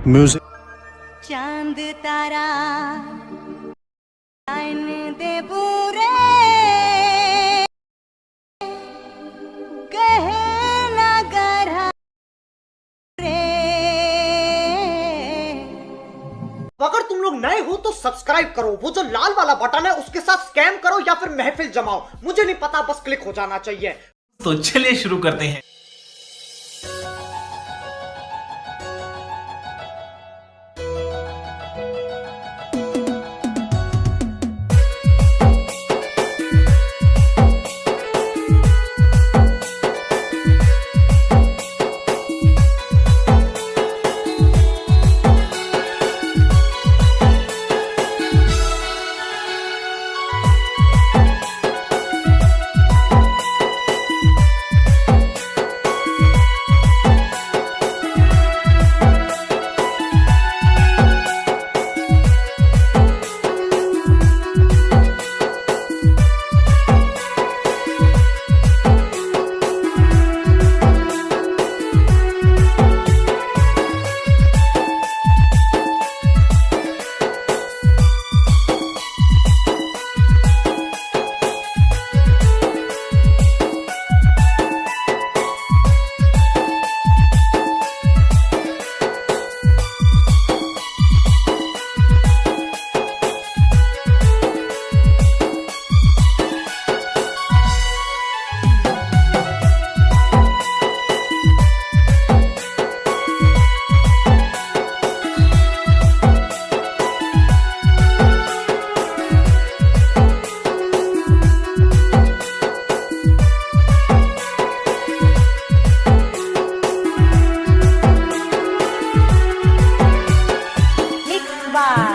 Music चांद तारा line देबू रे कहे नगर रे। अगर तुम लोग नए हो तो सब्सक्राइब करो, वो जो लाल वाला बटन है उसके साथ स्कैम करो या फिर महफिल जमाओ, मुझे नहीं पता, बस क्लिक हो जाना चाहिए। तो चलिए शुरू करते हैं। बाय